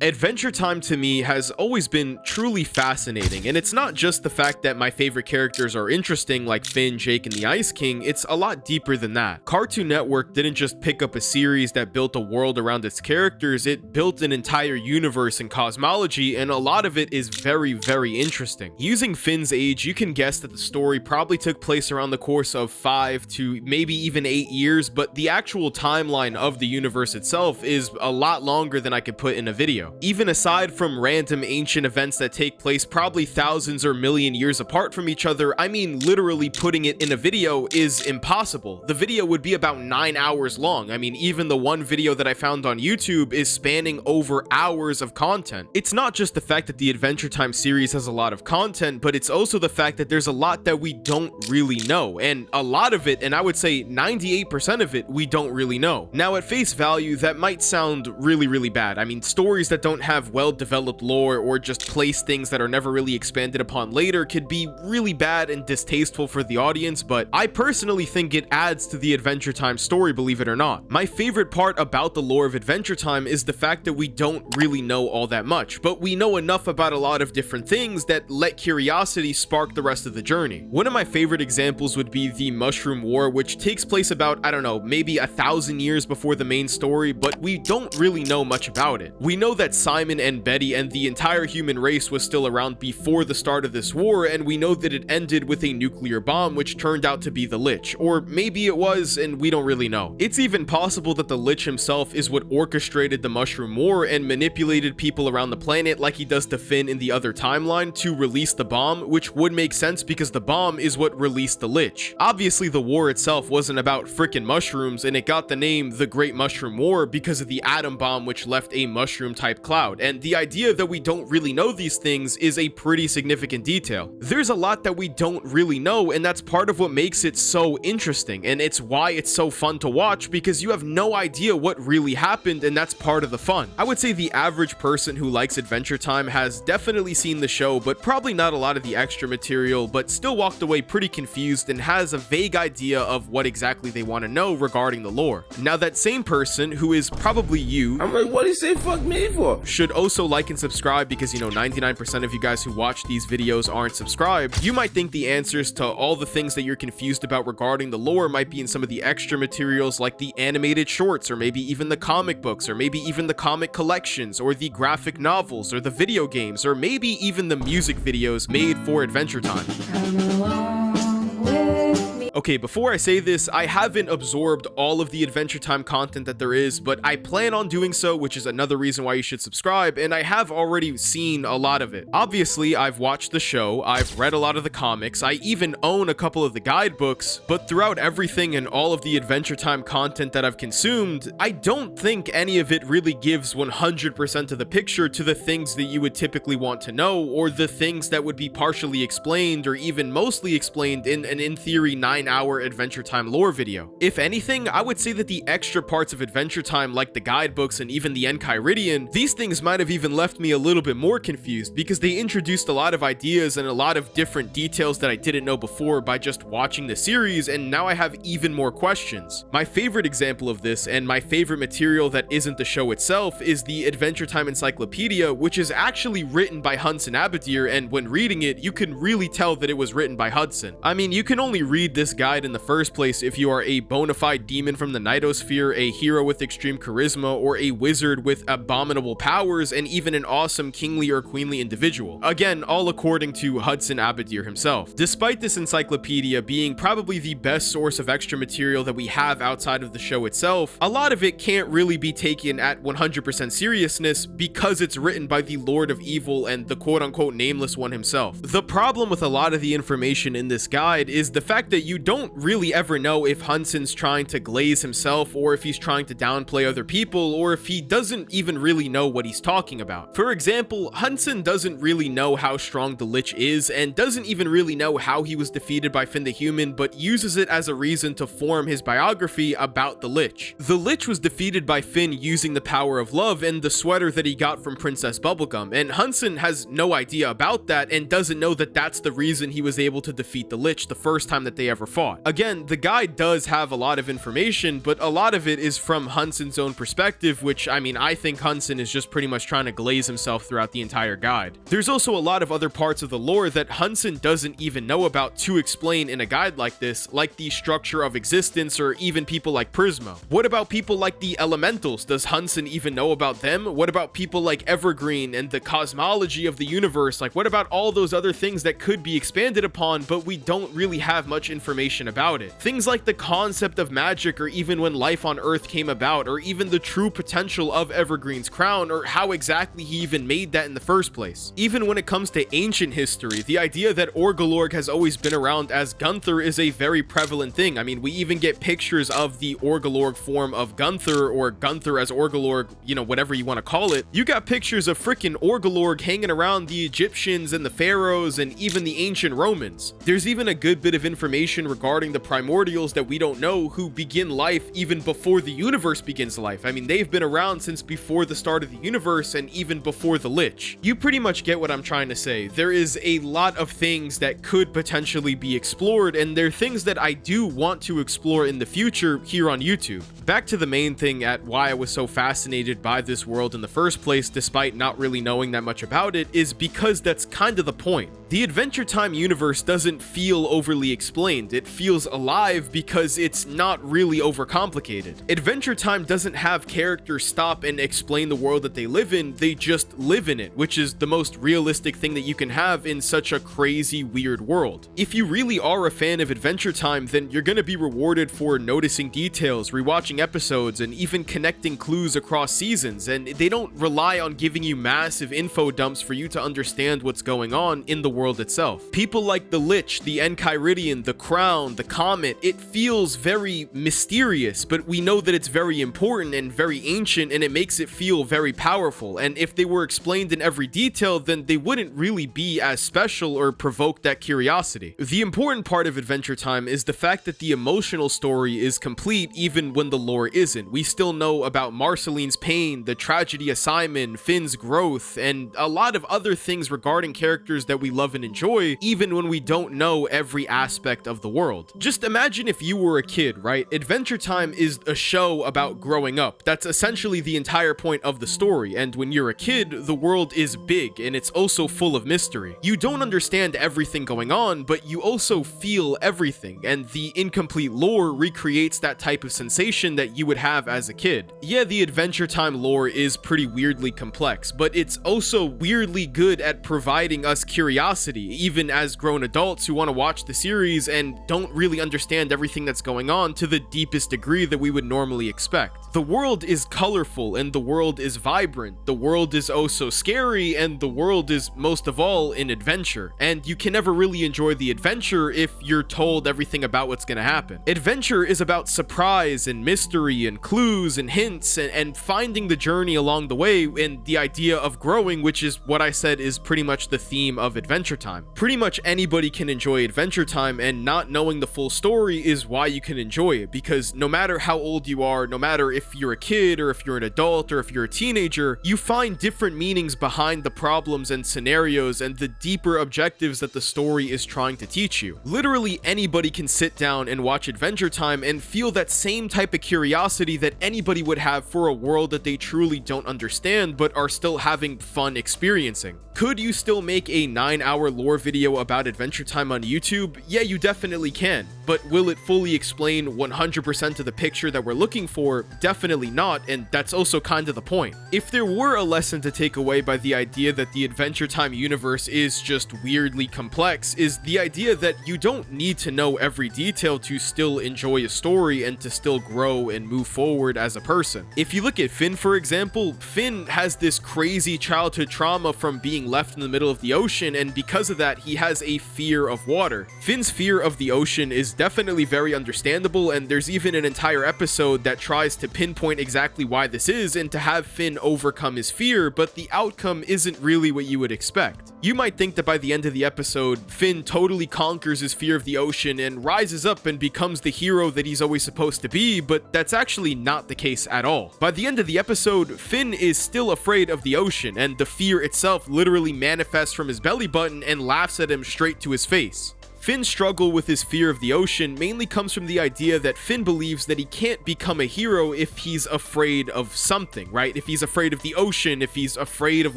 Adventure Time to me has always been truly fascinating, and it's not just the fact that my favorite characters are interesting like Finn, Jake, and the Ice King. It's a lot deeper than that. Cartoon Network didn't just pick up a series that built a world around its characters, it built an entire universe and cosmology, and a lot of it is very, very interesting. Using Finn's age, you can guess that the story probably took place around the course of 5 to maybe even 8 years, but the actual timeline of the universe itself is a lot longer than I could put in a video. Even aside from random ancient events that take place probably thousands or million years apart from each other, I mean literally putting it in a video is impossible. The video would be about 9 hours long. I mean, even the one video that I found on YouTube is spanning over hours of content. It's not just the fact that the Adventure Time series has a lot of content, but it's also the fact that there's a lot that we don't really know, and a lot of it, and I would say 98% of it, we don't really know. Now, at face value, that might sound really bad. I mean, stories that don't have well-developed lore or just place things that are never really expanded upon later could be really bad and distasteful for the audience, but I personally think it adds to the Adventure Time story, believe it or not. My favorite part about the lore of Adventure Time is the fact that we don't really know all that much, but we know enough about a lot of different things that let curiosity spark the rest of the journey. One of my favorite examples would be the Mushroom War, which takes place about, I don't know, maybe 1,000 years before the main story, but we don't really know much about it. We know that Simon and Betty and the entire human race was still around before the start of this war, and we know that it ended with a nuclear bomb, which turned out to be the Lich. Or maybe it was, and we don't really know. It's even possible that the Lich himself is what orchestrated the Mushroom War and manipulated people around the planet like he does to Finn in the other timeline to release the bomb, which would make sense because the bomb is what released the Lich. Obviously, the war itself wasn't about frickin' mushrooms, and it got the name the Great Mushroom War because of the atom bomb which left a mushroom-type cloud, and the idea that we don't really know these things is a pretty significant detail. There's a lot that we don't really know, and that's part of what makes it so interesting, and it's why it's so fun to watch, because you have no idea what really happened, and that's part of the fun. I would say the average person who likes Adventure Time has definitely seen the show, but probably not a lot of the extra material, but still walked away pretty confused and has a vague idea of what exactly they want to know regarding the lore. Now, that same person, who is probably you, I'm like, what do you say fuck me for? Should also like and subscribe, because, you know, 99% of you guys who watch these videos aren't subscribed. You might think the answers to all the things that you're confused about regarding the lore might be in some of the extra materials like the animated shorts, or maybe even the comic books, or maybe even the comic collections, or the graphic novels, or the video games, or maybe even the music videos made for Adventure Time. Come along with me. Okay, before I say this, I haven't absorbed all of the Adventure Time content that there is, but I plan on doing so, which is another reason why you should subscribe, and I have already seen a lot of it. Obviously, I've watched the show, I've read a lot of the comics, I even own a couple of the guidebooks, but throughout everything and all of the Adventure Time content that I've consumed, I don't think any of it really gives 100% of the picture to the things that you would typically want to know, or the things that would be partially explained or even mostly explained in an in theory 9-hour Adventure Time lore video. If anything, I would say that the extra parts of Adventure Time, like the guidebooks and even the Enchiridion, these things might have even left me a little bit more confused, because they introduced a lot of ideas and a lot of different details that I didn't know before by just watching the series, and now I have even more questions. My favorite example of this, and my favorite material that isn't the show itself, is the Adventure Time Encyclopedia, which is actually written by Hudson Abadir, and when reading it, you can really tell that it was written by Hudson. I mean, you can only read this guide in the first place if you are a bona fide demon from the Nightosphere, a hero with extreme charisma, or a wizard with abominable powers, and even an awesome kingly or queenly individual. Again, all according to Hudson Abadir himself. Despite this encyclopedia being probably the best source of extra material that we have outside of the show itself, a lot of it can't really be taken at 100% seriousness because it's written by the Lord of Evil and the quote-unquote nameless one himself. The problem with a lot of the information in this guide is the fact that you don't really ever know if Hudson's trying to glaze himself, or if he's trying to downplay other people, or if he doesn't even really know what he's talking about. For example, Hudson doesn't really know how strong the Lich is, and doesn't even really know how he was defeated by Finn the Human, but uses it as a reason to form his biography about the Lich. The Lich was defeated by Finn using the power of love and the sweater that he got from Princess Bubblegum, and Hudson has no idea about that and doesn't know that that's the reason he was able to defeat the Lich the first time that they ever fought. Again, the guide does have a lot of information, but a lot of it is from Hunson's own perspective, which, I mean, I think Hunson is just pretty much trying to glaze himself throughout the entire guide. There's also a lot of other parts of the lore that Hunson doesn't even know about to explain in a guide like this, like the structure of existence or even people like Prismo. What about people like the elementals? Does Hunson even know about them? What about people like Evergreen and the cosmology of the universe? Like, what about all those other things that could be expanded upon, but we don't really have much information about it? Things like the concept of magic, or even when life on Earth came about, or even the true potential of Evergreen's crown, or how exactly he even made that in the first place. Even when it comes to ancient history, the idea that Orgolorg has always been around as Gunther is a very prevalent thing. I mean, we even get pictures of the Orgolorg form of Gunther, or Gunther as Orgolorg, you know, whatever you want to call it. You got pictures of freaking Orgolorg hanging around the Egyptians and the pharaohs and even the ancient Romans. There's even a good bit of information regarding the primordials that we don't know, who begin life even before the universe begins life. I mean, they've been around since before the start of the universe and even before the Lich. You pretty much get what I'm trying to say. There is a lot of things that could potentially be explored, and they're things that I do want to explore in the future here on YouTube. Back to the main thing at why I was so fascinated by this world in the first place, despite not really knowing that much about it, is because that's kind of the point. The Adventure Time universe doesn't feel overly explained. It feels alive because it's not really overcomplicated. Adventure Time doesn't have characters stop and explain the world that they live in, they just live in it, which is the most realistic thing that you can have in such a crazy, weird world. If you really are a fan of Adventure Time, then you're gonna be rewarded for noticing details, rewatching episodes, and even connecting clues across seasons, and they don't rely on giving you massive info dumps for you to understand what's going on in the world itself. People like the Lich, the Enchiridion, the Crown, the Comet, it feels very mysterious, but we know that it's very important and very ancient, and it makes it feel very powerful. And if they were explained in every detail, then they wouldn't really be as special or provoke that curiosity. The important part of Adventure Time is the fact that the emotional story is complete even when the lore isn't. We still know about Marceline's pain, the tragedy of Simon, Finn's growth, and a lot of other things regarding characters that we love and enjoy, even when we don't know every aspect of the world. Just imagine if you were a kid, right? Adventure Time is a show about growing up. That's essentially the entire point of the story, and when you're a kid, the world is big and it's also full of mystery. You don't understand everything going on, but you also feel everything, and the incomplete lore recreates that type of sensation that you would have as a kid. Yeah, the Adventure Time lore is pretty weirdly complex, but it's also weirdly good at providing us curiosity, even as grown adults who want to watch the series and don't really understand everything that's going on to the deepest degree that we would normally expect. The world is colorful and the world is vibrant. The world is oh so scary, and the world is most of all an adventure. And you can never really enjoy the adventure if you're told everything about what's gonna happen. Adventure is about surprise and mystery and clues and hints and finding the journey along the way, and the idea of growing, which is what I said is pretty much the theme of Adventure Time. Pretty much anybody can enjoy Adventure Time, and not knowing the full story is why you can enjoy it, because no matter how old you are, no matter if you're a kid or if you're an adult or if you're a teenager, you find different meanings behind the problems and scenarios and the deeper objectives that the story is trying to teach you. Literally anybody can sit down and watch Adventure Time and feel that same type of curiosity that anybody would have for a world that they truly don't understand but are still having fun experiencing. Could you still make a 9-hour lore video about Adventure Time on YouTube? Yeah, you definitely can. But will it fully explain 100% of the picture that we're looking for? Definitely not, and that's also kind of the point. If there were a lesson to take away by the idea that the Adventure Time universe is just weirdly complex, is the idea that you don't need to know every detail to still enjoy a story and to still grow and move forward as a person. If you look at Finn, for example, Finn has this crazy childhood trauma from being left in the middle of the ocean, and because of that, he has a fear of water. Finn's fear of the ocean is definitely very understandable, and there's even an entire episode that tries to pinpoint exactly why this is and to have Finn overcome his fear, but the outcome isn't really what you would expect. You might think that by the end of the episode, Finn totally conquers his fear of the ocean and rises up and becomes the hero that he's always supposed to be, but that's actually not the case at all. By the end of the episode, Finn is still afraid of the ocean, and the fear itself literally manifests from his belly button and laughs at him straight to his face. Finn's struggle with his fear of the ocean mainly comes from the idea that Finn believes that he can't become a hero if he's afraid of something, right? If he's afraid of the ocean, if he's afraid of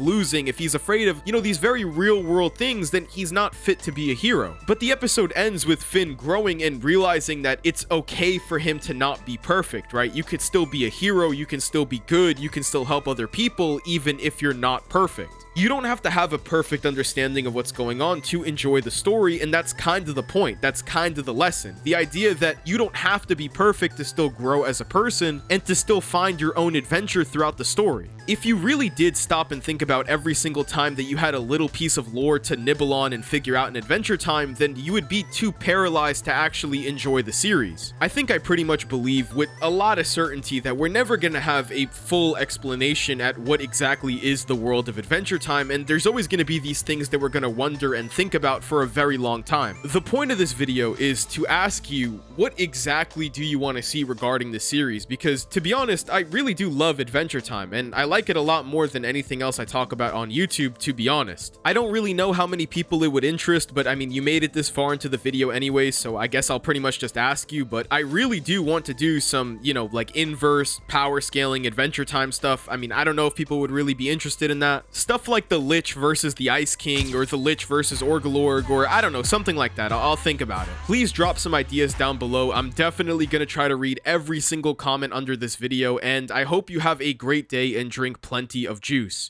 losing, if he's afraid of, these very real world things, then he's not fit to be a hero. But the episode ends with Finn growing and realizing that it's okay for him to not be perfect, right? You could still be a hero, you can still be good, you can still help other people, even if you're not perfect. You don't have to have a perfect understanding of what's going on to enjoy the story, and that's kind of the point. That's kind of the lesson. The idea that you don't have to be perfect to still grow as a person and to still find your own adventure throughout the story. If you really did stop and think about every single time that you had a little piece of lore to nibble on and figure out in Adventure Time, then you would be too paralyzed to actually enjoy the series. I think I pretty much believe with a lot of certainty that we're never going to have a full explanation at what exactly is the world of Adventure Time, and there's always going to be these things that we're going to wonder and think about for a very long time. The point of this video is to ask you, what exactly do you want to see regarding the series? Because to be honest, I really do love Adventure Time, and I like it a lot more than anything else I talk about on YouTube, to be honest. I don't really know how many people it would interest, but I mean, you made it this far into the video anyway, so I guess I'll pretty much just ask you, but I really do want to do some, like inverse power scaling Adventure Time stuff. I mean, I don't know if people would really be interested in that. Stuff like the Lich versus the Ice King, or the Lich versus Orgulorg, or I don't know, something like that. I'll think about it. Please drop some ideas down below. I'm definitely going to try to read every single comment under this video, and I hope you have a great day and drink plenty of juice.